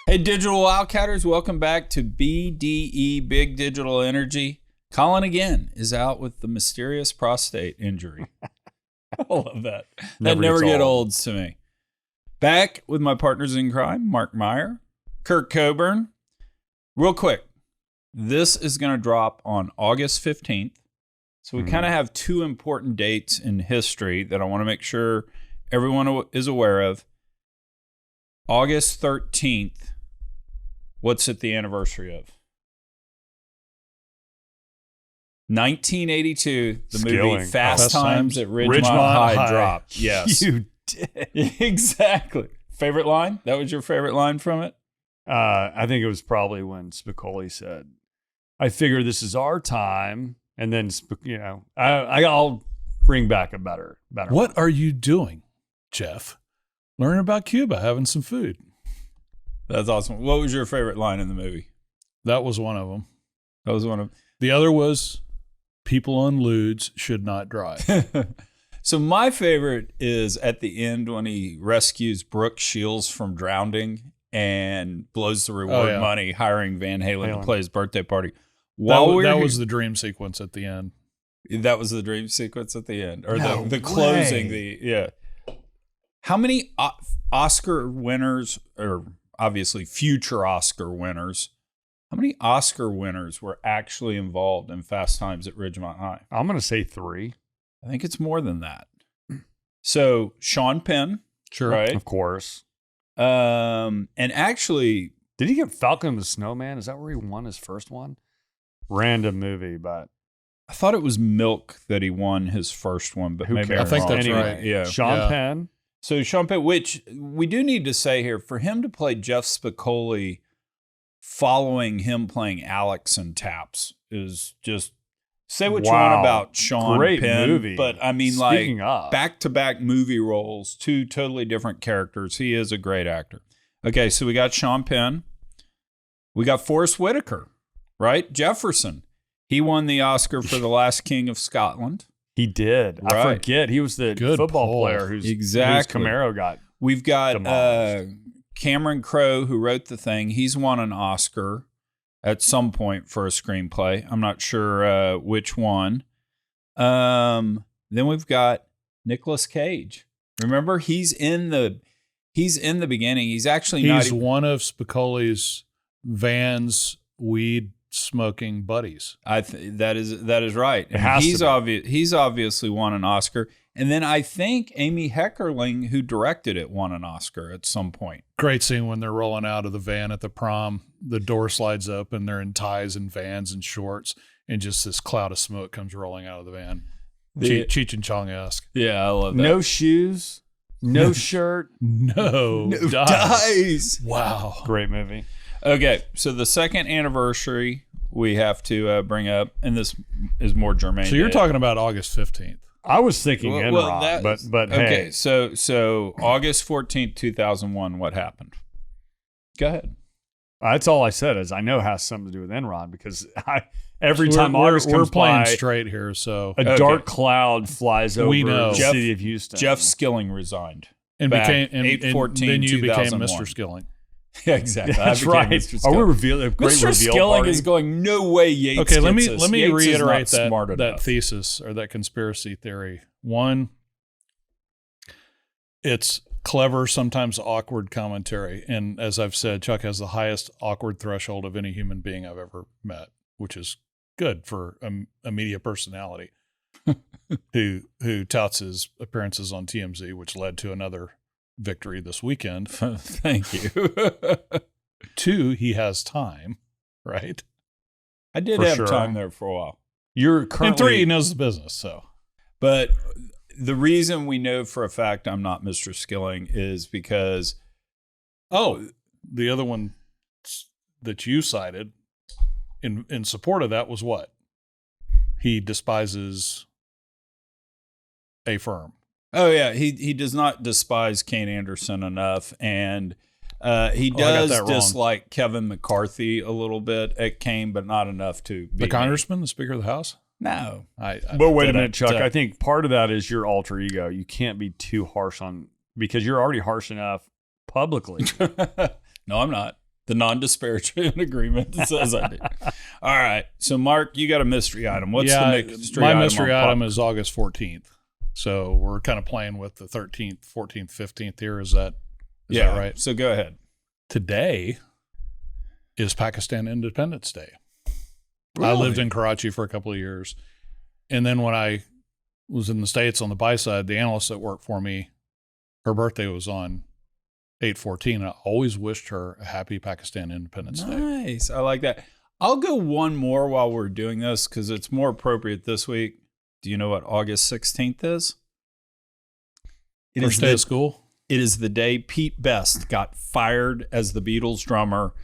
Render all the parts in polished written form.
Hey, Digital Wildcatters, welcome back to BDE, Big Digital Energy. Colin, again, is out with the mysterious prostate injury. I love that. That never get old to me. Back with my partners in crime, Mark Meyer, Kirk Coburn. Real quick, this is going to drop on August 15th. So we kind of have two important dates in history that I want to make sure everyone is aware of. August 13th, what's it the anniversary of? 1982, the movie Fast Times at Ridgemont High dropped. Yes. You did. Exactly. Favorite line? That was your favorite line from it? I think it was probably when Spicoli said, I figure this is our time. And then, I'll bring back a better What are you doing, Jeff? Learning about Cuba, having some food. That's awesome. What was your favorite line in the movie? That was one of them. That was one of them. The other was, people on lewds should not drive. So my favorite is at the end when he rescues Brooke Shields from drowning and blows the reward money, hiring Van Halen to play his birthday party. That was the dream sequence at the end. That was the dream sequence at the end, or the closing. How many Oscar winners, or obviously future Oscar winners, how many Oscar winners were actually involved in Fast Times at Ridgemont High? I'm going to say 3. I think it's more than that. So Sean Penn, sure, right? Of course. And actually, did he get Falcon the Snowman? Is that where he won his first one? Random movie, but I thought it was Milk that he won his first one, but maybe I think that's anyway, right. Yeah, Sean Penn. So Sean Penn, which we do need to say here, for him to play Jeff Spicoli, following him playing Alex and Taps is just say what you want about Sean Great Penn, movie. but I mean, back-to-back movie roles, two totally different characters. He is a great actor. Okay, so we got Sean Penn, we got Forrest Whitaker. Right? Jefferson. He won the Oscar for The Last King of Scotland. He did. Right. I forget. He was the football player whose Camaro got. We've got Cameron Crowe, who wrote the thing. He's won an Oscar at some point for a screenplay. I'm not sure which one. Then we've got Nicolas Cage. Remember, he's in the beginning. He's actually He's one of Spicoli's Van's weed smoking buddies. That is right. And he's obviously won an Oscar. And then I think Amy Heckerling, who directed it, won an Oscar at some point. Great scene when they're rolling out of the van at the prom. The door slides up and they're in ties and Vans and shorts, and just this cloud of smoke comes rolling out of the van. Cheech and Chong-esque. Yeah, I love that. No shoes, no shirt, no dice. Wow. Great movie. Okay, so the second anniversary we have to bring up, and this is more germane. So you're talking about August 15th. I was thinking Enron, but okay, hey. So August 14th, 2001, what happened? Go ahead. That's all I said is I know it has something to do with Enron because every time August comes we're playing by, straight here. So a dark cloud flies over the Jeff, city of Houston. Jeff Skilling resigned. And became then you became Mr. Skilling. Yeah, exactly. That's right. Are we revealing a great Mr. reveal Skilling party? is going, no way Yates Okay, let gets me Yates reiterate that that thesis or that conspiracy theory. One, it's clever, sometimes awkward commentary. And as I've said, Chuck has the highest awkward threshold of any human being I've ever met, which is good for a media personality who touts his appearances on TMZ, which led to another victory this weekend. Thank you. 2, he has time, right? I did have time there for a while. You're currently, and 3, he knows the business. So, but the reason we know for a fact I'm not Mr. Skilling is because the other one that you cited in support of that was what? He despises a firm. Oh, yeah. He does not despise Kane Anderson enough. And he does dislike Kevin McCarthy a little bit at Kane, but not enough to be the congressman, the Speaker of the House? No. But wait a minute, Chuck. I think part of that is your alter ego. You can't be too harsh on, because you're already harsh enough publicly. No, I'm not. The non-disparagement agreement says I do. All right. So, Mark, you got a mystery item. What's the mystery item? My mystery on item is August 14th. So we're kind of playing with the 13th, 14th, 15th here. Is that right? So go ahead. Today is Pakistan Independence Day. Really? I lived in Karachi for a couple of years. And then when I was in the States on the buy side, the analyst that worked for me, her birthday was on 8/14. I always wished her a happy Pakistan Independence Day. Nice. I like that. I'll go one more while we're doing this because it's more appropriate this week. Do you know what August 16th is? First day of school? It is the day Pete Best got fired as the Beatles drummer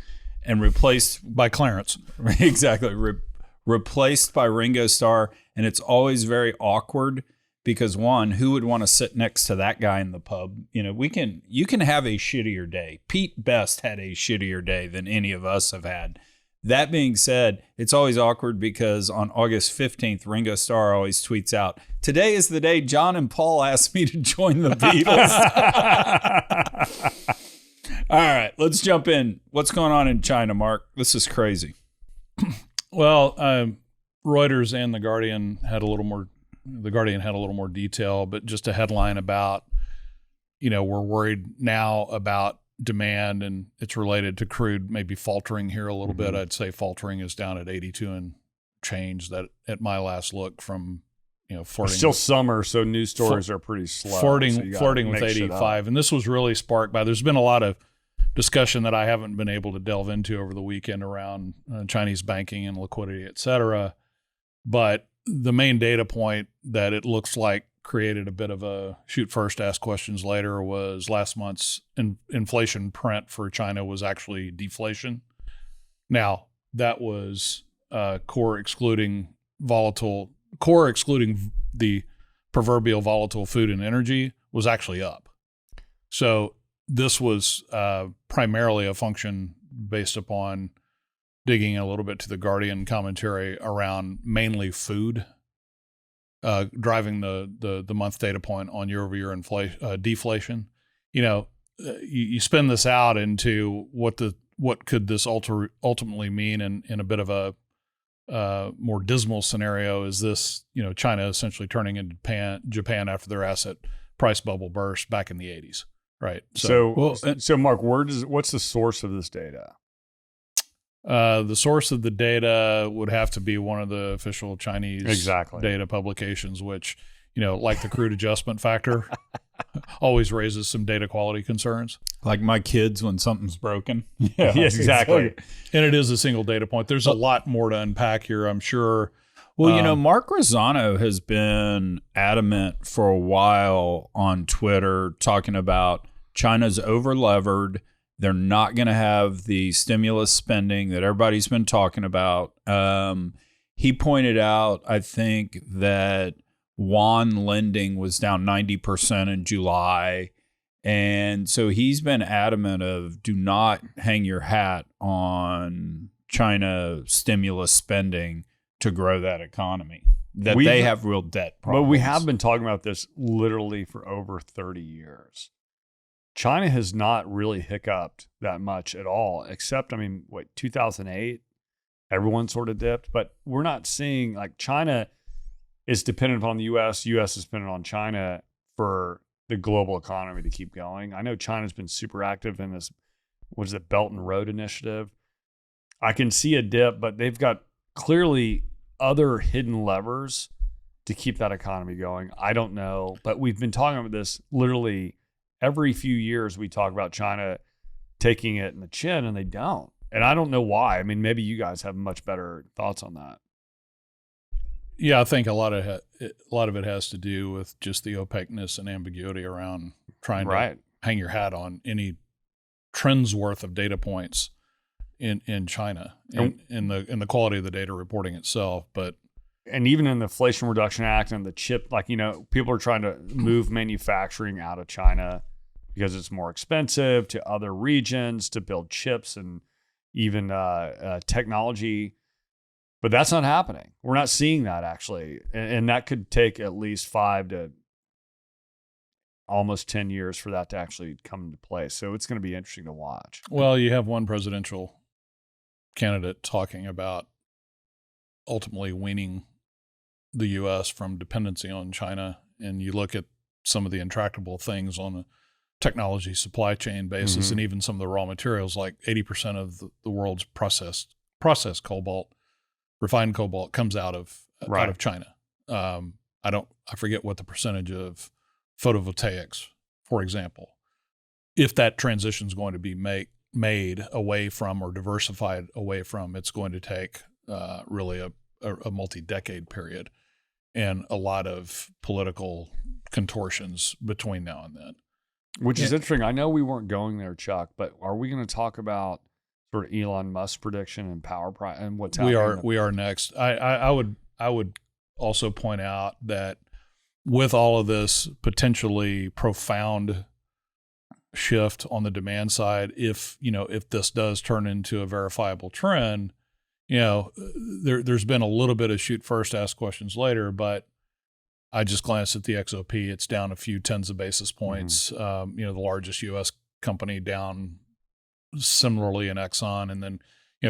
and replaced by Clarence. Exactly. Replaced by Ringo Starr. And it's always very awkward because, one, who would want to sit next to that guy in the pub? You know, you can have a shittier day. Pete Best had a shittier day than any of us have had. That being said, it's always awkward because on August 15th, Ringo Starr always tweets out, "Today is the day John and Paul asked me to join the Beatles." All right, let's jump in. What's going on in China, Mark? This is crazy. Well, Reuters and The Guardian had a little more detail, but just a headline about, we're worried now about demand, and it's related to crude maybe faltering here a little bit. I'd say faltering is down at 82 and change that at my last look from, flirting. It's still summer, so news stories are pretty slow. Flirting with 85. And this was really sparked by, there's been a lot of discussion that I haven't been able to delve into over the weekend around Chinese banking and liquidity, et cetera. But the main data point that it looks like created a bit of a shoot first, ask questions later was last month's inflation print for China was actually deflation. Now, that was core excluding the proverbial volatile food and energy was actually up. So this was primarily a function based upon digging a little bit to the Guardian commentary around mainly food, driving the month data point on year-over-year deflation. You spin this out into what could this ultimately mean in a bit of a more dismal scenario. Is this China essentially turning into Japan after their asset price bubble burst back in the 80s, right? So Mark, what's the source of this data? The source of the data would have to be one of the official Chinese data publications, which, like the crude adjustment factor, always raises some data quality concerns. Like my kids when something's broken. Yeah, yes, exactly. And it is a single data point. There's a lot more to unpack here, I'm sure. Well, Mark Rosano has been adamant for a while on Twitter talking about China's over-levered. They're not going to have the stimulus spending that everybody's been talking about. He pointed out, I think, that yuan lending was down 90% in July. And so he's been adamant of do not hang your hat on China stimulus spending to grow that economy, that they have real debt problems. But we have been talking about this literally for over 30 years. China has not really hiccuped that much at all, except, 2008, everyone sort of dipped, but we're not seeing, like, China is dependent upon the U.S. U.S. is dependent on China for the global economy to keep going. I know China's been super active in this, Belt and Road Initiative. I can see a dip, but they've got clearly other hidden levers to keep that economy going. I don't know, but we've been talking about this literally every few years. We talk about China taking it in the chin, and they don't. And I don't know why. Maybe you guys have much better thoughts on that. Yeah, I think a lot of it has to do with just the opaqueness and ambiguity around trying to hang your hat on any trends worth of data points in China in the quality of the data reporting itself. And even in the Inflation Reduction Act and the chip, people are trying to move manufacturing out of China because it's more expensive to other regions to build chips and even technology. But that's not happening. We're not seeing that, actually. And that could take at least 5 to almost 10 years for that to actually come into play. So it's going to be interesting to watch. Well, you have one presidential candidate talking about ultimately weaning the U.S. from dependency on China, and you look at some of the intractable things on a technology supply chain basis, and even some of the raw materials, like 80% of the world's processed cobalt, refined cobalt, comes out of China. I forget what the percentage of photovoltaics, for example. If that transition is going to be made away from or diversified away from, it's going to take really a multi-decade period and a lot of political contortions between now and then. Which is interesting. I know we weren't going there, Chuck, but are we going to talk about sort of Elon Musk prediction and power price and what's happening? We are next. I would also point out that with all of this potentially profound shift on the demand side, if this does turn into a verifiable trend, there's been a little bit of shoot first, ask questions later, but I just glanced at the XOP. It's down a few tens of basis points. The largest U.S. company down similarly in Exxon, and then,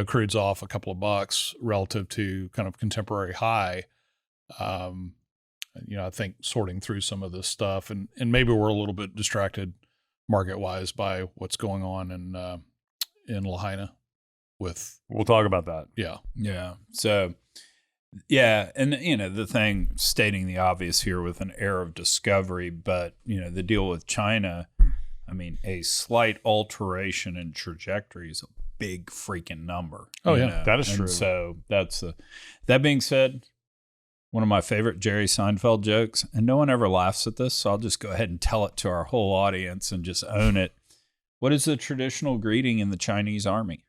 crude's off a couple of bucks relative to kind of contemporary high. I think sorting through some of this stuff, and maybe we're a little bit distracted market-wise by what's going on in Lahaina with. We'll talk about that. Yeah. Yeah. So, yeah. And, the thing, stating the obvious here with an air of discovery, but, the deal with China, I mean, a slight alteration in trajectory is a big freaking number. Oh, yeah. That is true. So that being said, one of my favorite Jerry Seinfeld jokes, and no one ever laughs at this, so I'll just go ahead and tell it to our whole audience and just own it. What is the traditional greeting in the Chinese army?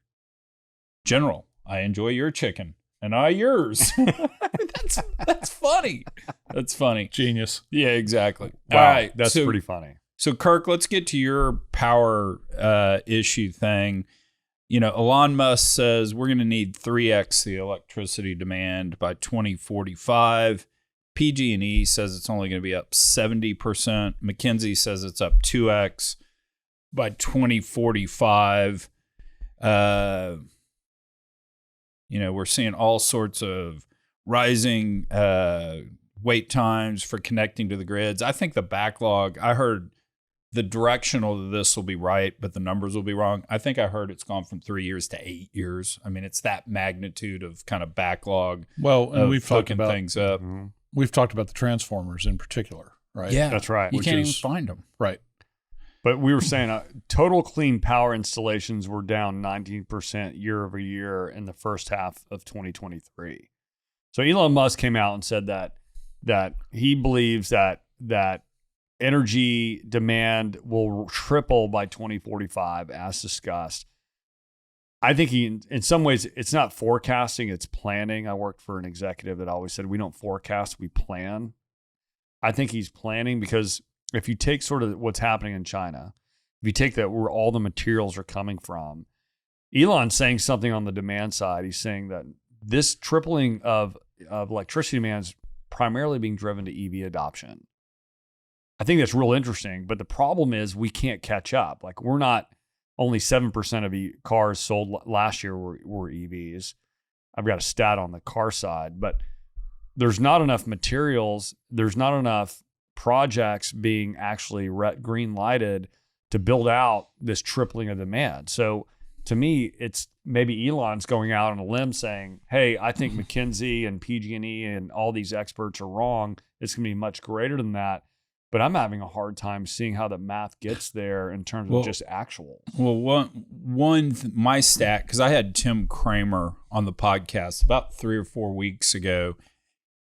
General, I enjoy your chicken, and I yours. That's funny. That's funny. Genius. Yeah, exactly. Wow, all right, that's pretty funny. So, Kirk, let's get to your power issue thing. Elon Musk says we're going to need 3x the electricity demand by 2045. PG&E says it's only going to be up 70%. McKinsey says it's up 2x by 2045. We're seeing all sorts of rising wait times for connecting to the grids. I think the backlog, I heard the directional of this will be right, but the numbers will be wrong. I think I heard it's gone from 3 years to 8 years. I mean, it's that magnitude of kind of backlog. Well, and we've talked about things up. We've talked about the transformers in particular, right? Yeah, that's right. You can't even find them. Right. But we were saying total clean power installations were down 19% year over year in the first half of 2023. So Elon Musk came out and said that he believes that energy demand will triple by 2045, as discussed. I think in some ways, it's not forecasting, it's planning. I worked for an executive that always said, we don't forecast, we plan. I think he's planning because if you take sort of what's happening in China, if you take that where all the materials are coming from, Elon's saying something on the demand side. He's saying that this tripling of electricity demand is primarily being driven to EV adoption. I think that's real interesting, but the problem is we can't catch up. Like we're not only 7% of cars sold last year were EVs. I've got a stat on the car side, but there's not enough materials. There's not enough projects being actually green lighted to build out this tripling of demand. So to me, it's maybe Elon's going out on a limb saying, hey, I think McKinsey and PG&E and all these experts are wrong. It's going to be much greater than that. But I'm having a hard time seeing how the math gets there in terms of just actual. Well, my stat, because I had Tim Kramer on the podcast about 3 or 4 weeks ago,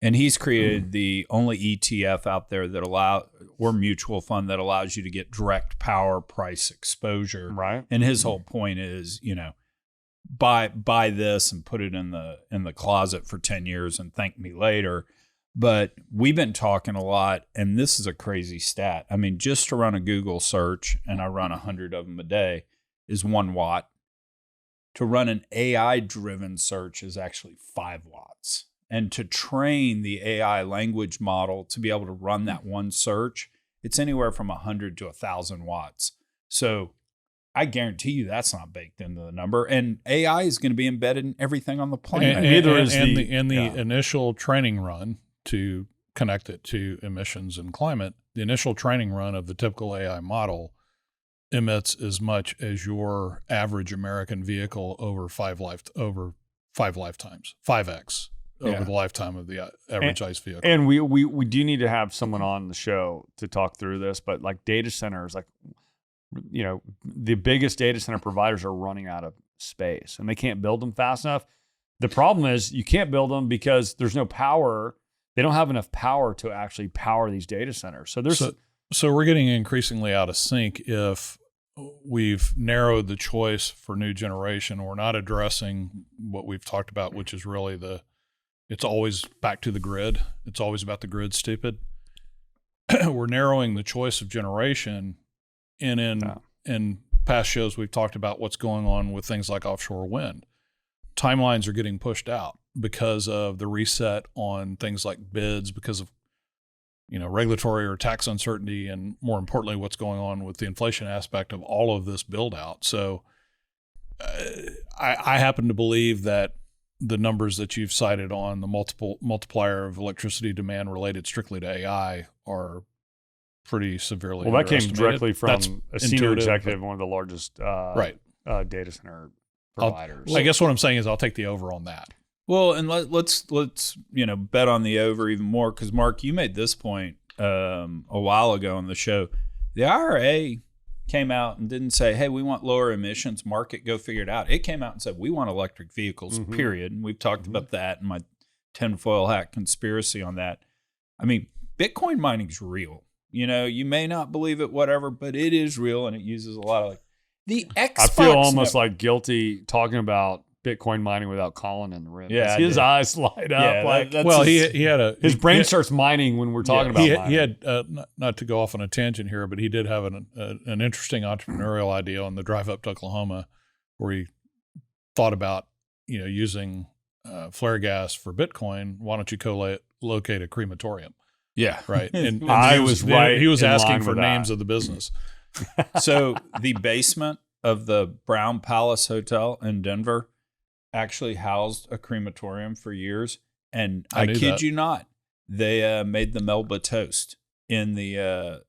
and he's created the only ETF out there that or mutual fund that allows you to get direct power price exposure. Right. And his whole point is, buy this and put it in the closet for 10 years and thank me later. But we've been talking a lot, and this is a crazy stat. I mean, just to run a Google search, and I run 100 of them a day, is 1 watt. To run an AI-driven search is actually 5 watts. And to train the AI language model to be able to run that one search it's anywhere from 100 to 1,000 watts. So I guarantee you that's not baked into the number. And AI is going to be embedded in everything on the planet. And the initial training run to connect it to emissions and climate, the initial training run of the typical AI model emits as much as your average American vehicle over five lifetimes, 5x over the lifetime of the average ICE vehicle. And we do need to have someone on the show to talk through this, but like data centers, like, you know, the biggest data center providers are running out of space and they can't build them fast enough. The problem is you can't build them because there's no power. They don't have enough power to actually power these data centers. So we're getting increasingly out of sync if we've narrowed the choice for new generation. We're not addressing what we've talked about, which is really it's always back to the grid. It's always about the grid, stupid. We're narrowing the choice of generation. And in past shows, we've talked about what's going on with things like offshore wind. Timelines are getting pushed out because of the reset on things like bids, because of, you know, regulatory or tax uncertainty, and more importantly, what's going on with the inflation aspect of all of this build out. So I happen to believe that the numbers that you've cited on the multiplier of electricity demand related strictly to AI are pretty severely that came directly from That's a senior intuitive, executive, one of the largest data center providers. I guess what I'm saying is I'll take the over on that. Well, and let's bet on the over even more, because Mark, you made this point a while ago on the show. The IRA came out and didn't say, "Hey, we want lower emissions. Market, go figure it out." It came out and said, "We want electric vehicles." Period. And we've talked about that and my tinfoil hat conspiracy on that. I mean, Bitcoin mining's real. You know, you may not believe it, whatever, but it is real, and it uses a lot of the Xbox. I feel almost like guilty talking about Bitcoin mining without Colin in the room. Yeah, his eyes light up. His brain starts mining when we're talking about mining. He had not to go off on a tangent here, but he did have an interesting entrepreneurial idea on the drive up to Oklahoma, where he thought about, you know, using flare gas for Bitcoin. Why don't you co-locate a crematorium? Yeah, right. And he was asking for names of the business. So the basement of the Brown Palace Hotel in Denver actually housed a crematorium for years, and I kid you not, they made the Melba toast in the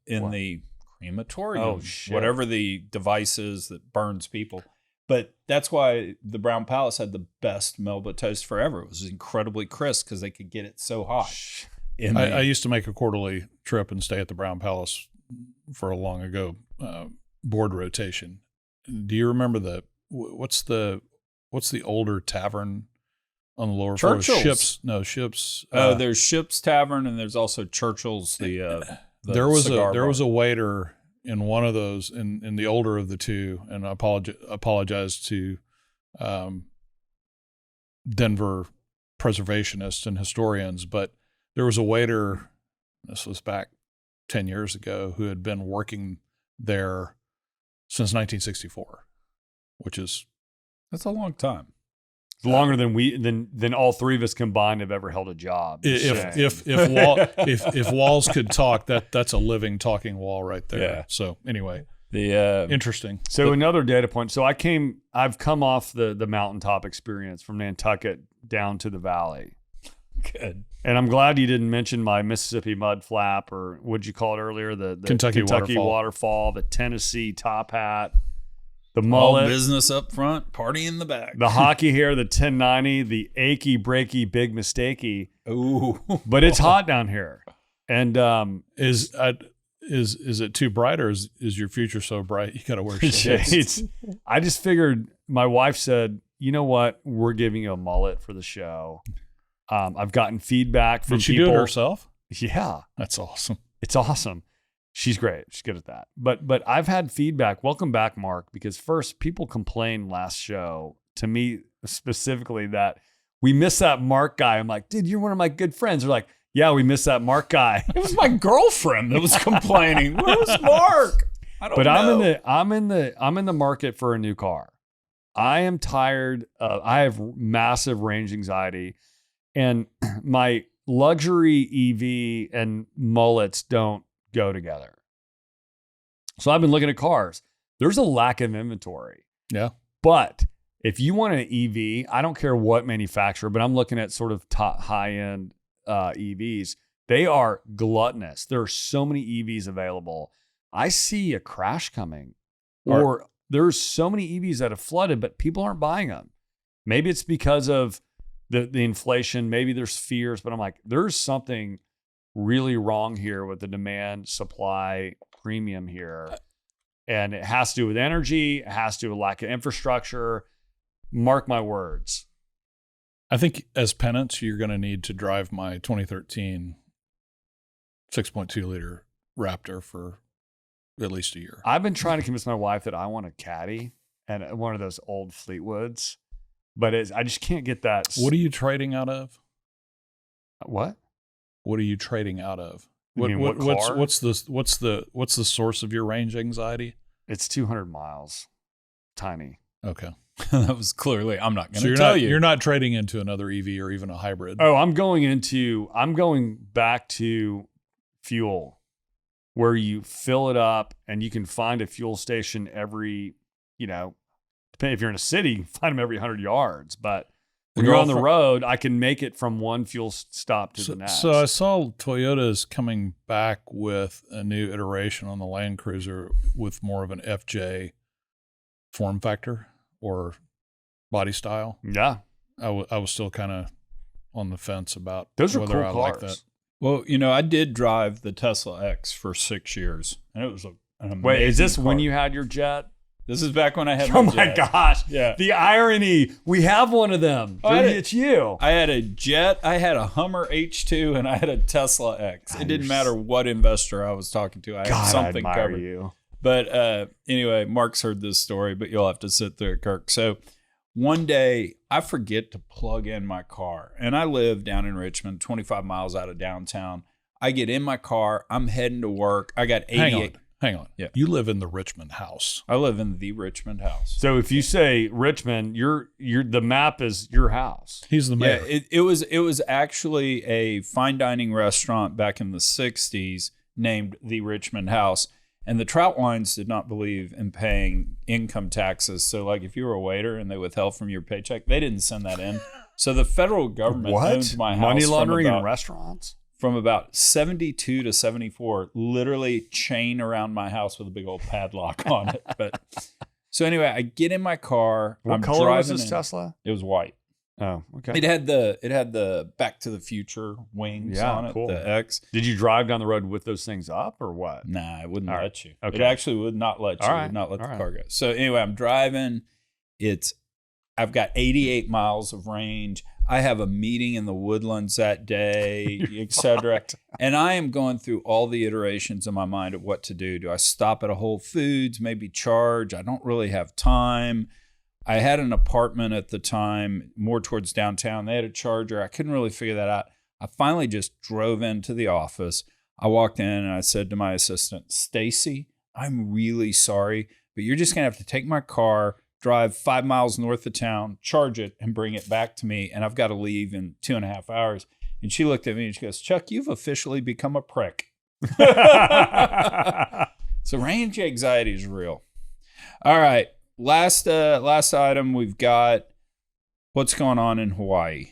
crematorium. Oh shit! Whatever the device is that burns people. But that's why the Brown Palace had the best Melba toast forever. It was incredibly crisp because they could get it so hot. I used to make a quarterly trip and stay at the Brown Palace for a long ago board rotation. Do you remember what's the older tavern on the lower floor? Churchill's. Ships. There's Ships Tavern, and there's also Churchill's. There was a waiter in one of those in the older of the two, and I apologize to Denver preservationists and historians, but there was a waiter, this was back 10 years ago, who had been working there since 1964, which is... That's a long time. It's longer than all three of us combined have ever held a job. If walls could talk, that's a living talking wall right there. Yeah. So anyway, interesting. So another data point. So I've come off the mountaintop experience from Nantucket down to the valley. Good. And I'm glad you didn't mention my Mississippi mud flap, or what'd you call it earlier? The Kentucky waterfall, the Tennessee top hat, the mullet. All business up front, party in the back. The hockey hair, the 1090, the achy, breaky, big mistakey. Ooh. But it's hot down here. And is it too bright, or is your future so bright you got to wear shades? I just figured, my wife said, you know what? We're giving you a mullet for the show. I've gotten feedback from people. Did she do it herself? Yeah. That's awesome. It's awesome. She's great. She's good at that. But I've had feedback. Welcome back, Mark, because first, people complained last show to me specifically that we missed that Mark guy. I'm like, dude, you're one of my good friends. They're like, yeah, we missed that Mark guy. It was my girlfriend that was complaining. Where was Mark? I don't know. I'm in the market for a new car. I am tired. I have massive range anxiety. And my luxury EV and mullets don't go together. So I've been looking at cars. There's a lack of inventory. Yeah. But if you want an EV, I don't care what manufacturer, but I'm looking at sort of top high-end EVs. They are gluttonous. There are so many EVs available. I see a crash coming, or there's so many EVs that have flooded, but people aren't buying them. Maybe it's because of the inflation. Maybe there's fears, but I'm like, there's something really wrong here with the demand supply premium here. And it has to do with energy. It has to do with lack of infrastructure. Mark my words. I think as penance, you're going to need to drive my 2013 6.2 liter Raptor for at least a year. I've been trying to convince my wife that I want a Caddy and one of those old Fleetwoods, but I just can't get that. What are you trading out of? What? What are you trading out of? You mean what car? What's the source of your range anxiety? It's 200 miles. Tiny. Okay. That was clearly, I'm not going to tell you. You're not trading into another EV or even a hybrid. Oh, I'm going back to fuel, where you fill it up and you can find a fuel station every, depending if you're in a city, you can find them every 100 yards. But when you're on the road, I can make it from one fuel stop to the next. So I saw Toyota's coming back with a new iteration on the Land Cruiser with more of an FJ form factor or body style. Yeah. I was still kind of on the fence about those are whether cool I cars. like that. Well, I did drive the Tesla X for 6 years, and it was an amazing Wait, is this car. when you had your jet? This is back when I had Oh my my jet. gosh. Yeah. The irony. We have one of them. It's you. I had a jet, I had a Hummer H2, and I had a Tesla X. God, It didn't matter what investor I was talking to. I had something I admire covered. you. But anyway, Mark's heard this story, but you'll have to sit through it, Kirk. So one day, I forget to plug in my car. And I live down in Richmond, 25 miles out of downtown. I get in my car. I'm heading to work. I got 88. Hang on. Yeah. You live in the Richmond house. I live in the Richmond house. So if you say Richmond, you're the map is your house. He's the mayor. Yeah, it was actually a fine dining restaurant back in the 60s named the Richmond House. And the Troutwines did not believe in paying income taxes. So like if you were a waiter and they withheld from your paycheck, they didn't send that in. So the federal government owned my house. Money laundering in restaurants? From about 72 to 74, literally chain around my house with a big old padlock on it. But so anyway, I get in my car. What I'm color was driving this Tesla? It was white. Oh, okay. It had the Back to the Future wings on it, cool. the X. Did you drive down the road with those things up or what? Nah, it wouldn't All right. let you. Okay. It actually would not let you. All It right. would not let the All car go. So anyway, I'm driving. I've got 88 miles of range. I have a meeting in the Woodlands that day, etc. And I am going through all the iterations in my mind of what to do. Do I stop at a Whole Foods, maybe charge? I don't really have time. I had an apartment at the time, more towards downtown. They had a charger. I couldn't really figure that out. I finally just drove into the office. I walked in and I said to my assistant, Stacy, I'm really sorry, but you're just going to have to take my car, drive 5 miles north of town, charge it, and bring it back to me. And I've got to leave in 2.5 hours. And she looked at me and she goes, Chuck, you've officially become a prick. So range anxiety is real. All right. Last item we've got, what's going on in Hawaii?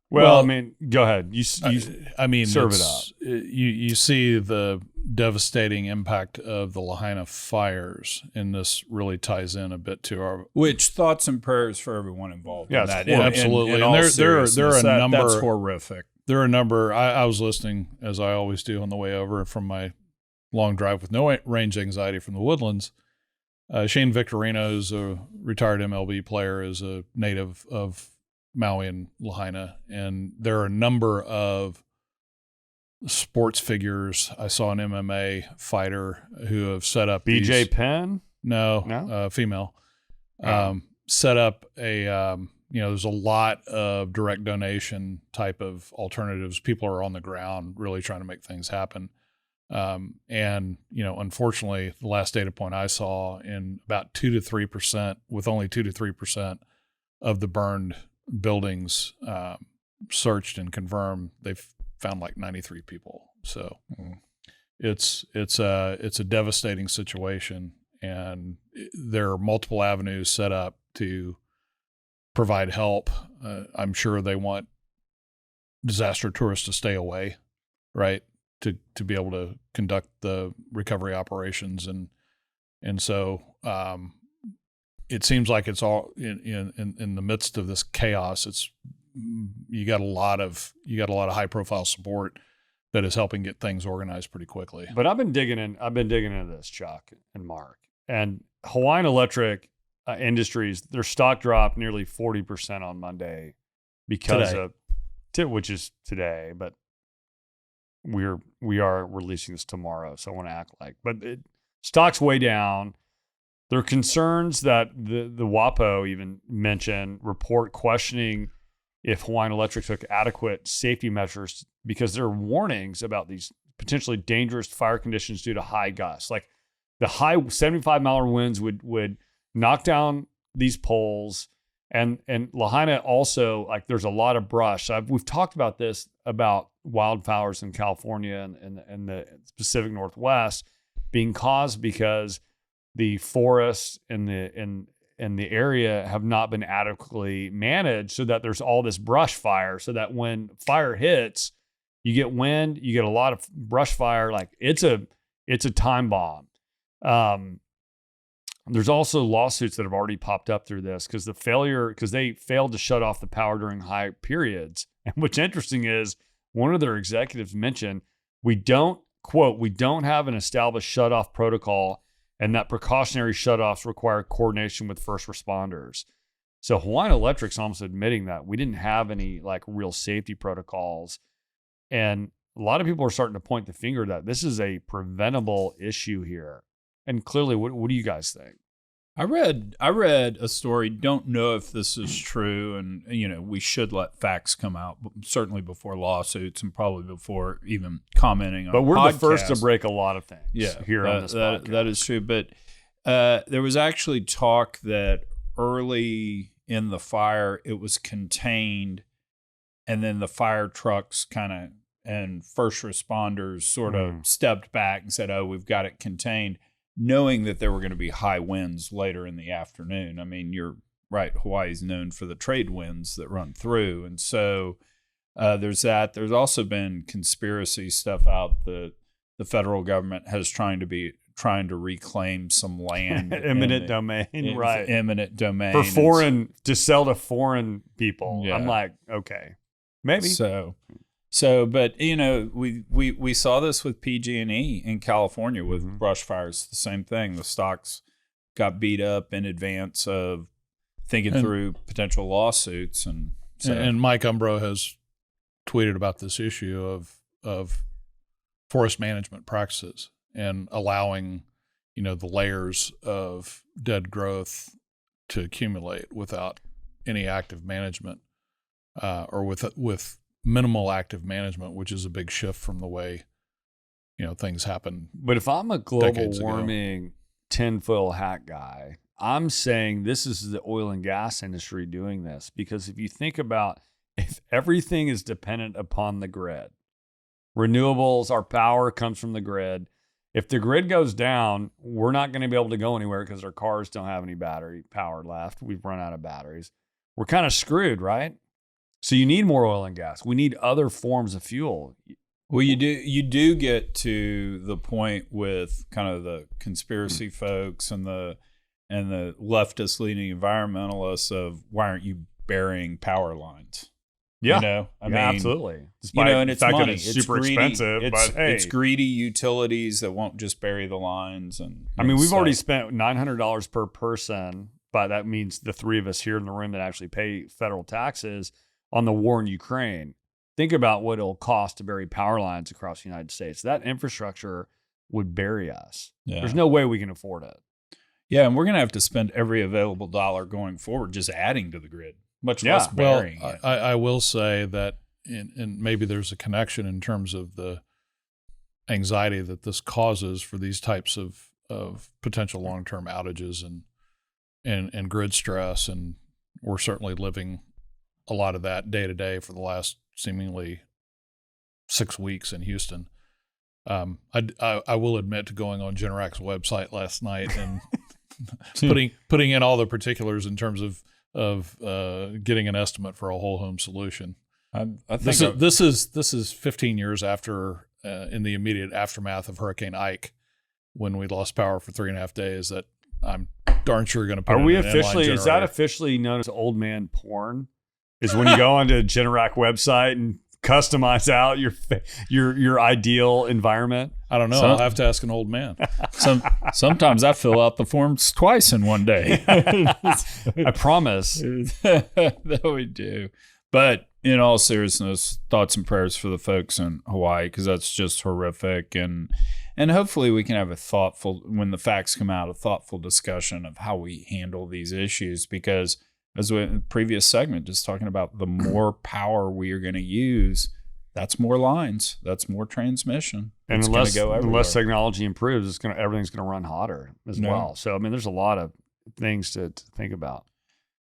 Well, I mean, go ahead. You serve it up. You see the devastating impact of the Lahaina fires, and this really ties in a bit to our. Which thoughts and prayers for everyone involved. Yeah, in that. absolutely. In And all there are a seriousness, number. That's horrific. There are a number. I was listening, as I always do, on the way over from my long drive with no range anxiety from the Woodlands. Shane Victorino, who's a retired MLB player, is a native of Maui and Lahaina, and there are a number of sports figures. I saw an MMA fighter who have set up BJ Penn? No? Female. Oh. Set up a there's a lot of direct donation type of alternatives. People are on the ground really trying to make things happen. And unfortunately, the last data point I saw, in about 2 to 3%, with only 2 to 3% of the burned buildings searched and confirmed, they've found like 93 people. So it's a devastating situation, and there are multiple avenues set up to provide help. I'm sure they want disaster tourists to stay away, right? To be able to conduct the recovery operations, and so it seems like it's all in the midst of this chaos. It's you got a lot of high profile support that is helping get things organized pretty quickly. But I've been digging into this, Chuck and Mark, and Hawaiian Electric Industries, their stock dropped nearly 40% on Monday because which is today, but we are releasing this tomorrow, so I want to act like. But stock's way down. There are concerns that the WAPO even mentioned report questioning if Hawaiian Electric took adequate safety measures because there are warnings about these potentially dangerous fire conditions due to high gusts. Like the high 75-mile winds would knock down these poles. And Lahaina also, like, there's a lot of brush. We've talked about this, about wildfires in California and the Pacific Northwest being caused because the forests in the area have not been adequately managed, so that there's all this brush fire, so that when fire hits, you get wind, you get a lot of brush fire. Like it's a time bomb. There's also lawsuits that have already popped up through this because they failed to shut off the power during high periods. And what's interesting is one of their executives mentioned, we don't have an established shut-off protocol, and that precautionary shutoffs require coordination with first responders. So Hawaiian Electric's almost admitting that we didn't have any like real safety protocols. And a lot of people are starting to point the finger that this is a preventable issue here. And clearly, what do you guys think? I read a story. Don't know if this is true, and we should let facts come out, certainly before lawsuits and probably before even commenting on. But we're podcasts. the first to break a lot of things. Here on this podcast. That is true. But there was actually talk that early in the fire it was contained, and then the fire trucks and first responders sort of stepped back and said, "Oh, we've got it contained," knowing that there were going to be high winds later in the afternoon. I mean, you're right. Hawaii's known for the trade winds that run through. And so there's that. There's also been conspiracy stuff out that the federal government has trying to reclaim some land. Eminent domain, right. Eminent domain. To sell to foreign people. Yeah. I'm like, okay, maybe. So, but we saw this with PG&E in California with brush fires. The same thing. The stocks got beat up in advance of thinking through potential lawsuits, and Mike Umbro has tweeted about this issue of forest management practices and allowing the layers of dead growth to accumulate without any active management, or with minimal active management, which is a big shift from the way things happen. But if I'm a global warming tinfoil hat guy, I'm saying this is the oil and gas industry doing this, because if you think about, if everything is dependent upon the grid, renewables, our power comes from the grid. If the grid goes down, we're not going to be able to go anywhere because our cars don't have any battery power left. We've run out of batteries. We're kind of screwed, right? So you need more oil and gas. We need other forms of fuel. Well, you do get to the point with kind of the conspiracy folks and the leftist leaning environmentalists of, why aren't you burying power lines? Yeah, I mean, absolutely. Despite and it's money. It's super expensive, but hey, it's greedy utilities that won't just bury the lines. And I mean, we've already spent $900 per person, but that means the three of us here in the room that actually pay federal taxes on the war in Ukraine. Think about what it'll cost to bury power lines across the United States. That infrastructure would bury us. Yeah. There's no way we can afford it. Yeah, and we're going to have to spend every available dollar going forward just adding to the grid, much less burying it. I will say that, and maybe there's a connection in terms of the anxiety that this causes for these types of potential long-term outages and grid stress, and we're certainly living a lot of that day to day for the last seemingly 6 weeks in Houston. I will admit to going on Generac's website last night and putting in all the particulars in terms of getting an estimate for a whole home solution. I think this is 15 years after, in the immediate aftermath of Hurricane Ike, when we lost power for 3.5 days. That I'm darn sure going to put. Are in we an officially? inline Is that generator. officially known as old man porn? Is when you go onto a Generac website and customize out your ideal environment? I don't know. I'll have to ask an old man. sometimes I fill out the forms twice in one day. I promise. That we do. But in all seriousness, thoughts and prayers for the folks in Hawaii, because that's just horrific. And hopefully we can have a thoughtful, when the facts come out, a thoughtful discussion of how we handle these issues. Because as we in the previous segment, just talking about the more power we are going to use, that's more lines, that's more transmission. And it's unless technology improves, everything's going to run hotter as well. So I mean, there's a lot of things to think about.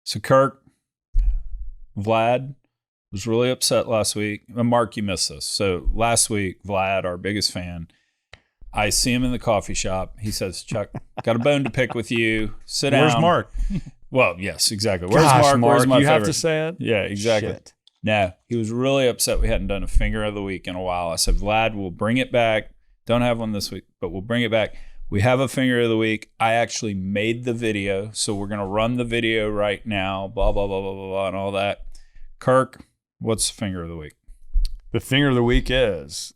So Kirk, Vlad was really upset last week. Mark, you missed this. So last week, Vlad, our biggest fan, I see him in the coffee shop. He says, "Chuck, got a bone to pick with you. Sit down." Where's Mark? Well, yes, exactly. Where's Gosh, Mark? Where's my you favorite? have to say it? Yeah, exactly. Shit. No, he was really upset we hadn't done a finger of the week in a while. I said, Vlad, we'll bring it back. Don't have one this week, but we'll bring it back. We have a finger of the week. I actually made the video, so we're going to run the video right now, blah, blah, blah, blah, blah, blah, and all that. Kirk, what's the finger of the week? The finger of the week is...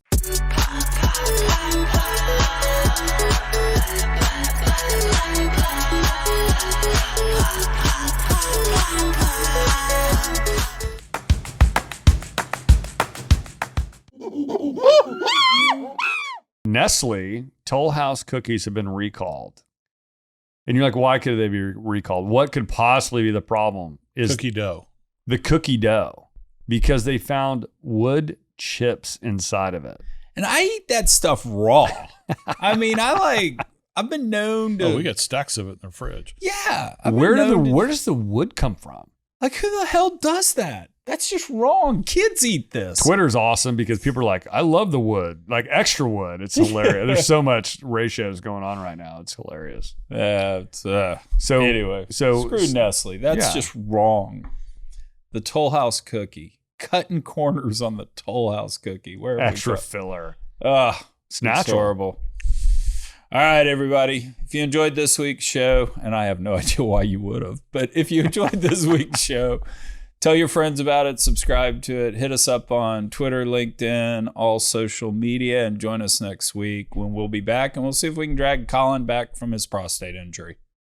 Nestle Toll House cookies have been recalled. And you're like, why could they be recalled? What could possibly be the problem? Is Cookie dough. the cookie dough, because they found wood chips inside of it. And I eat that stuff raw. I mean, I've been known to. Oh, we got stacks of it in the fridge. Yeah. Where does the wood come from? Like, who the hell does that? That's just wrong. Kids eat this. Twitter's awesome because people are like, I love the wood, like extra wood. It's hilarious. There's so much ratios going on right now. It's hilarious. So anyway, screw Nestle. That's just wrong. The Toll House cookie, cutting corners on the Toll House cookie. Where extra filler. It's natural. Horrible. All right, everybody. If you enjoyed this week's show, and I have no idea why you would have, but if you enjoyed this week's show, tell your friends about it, subscribe to it, hit us up on Twitter, LinkedIn, all social media, and join us next week when we'll be back, and we'll see if we can drag Colin back from his prostate injury.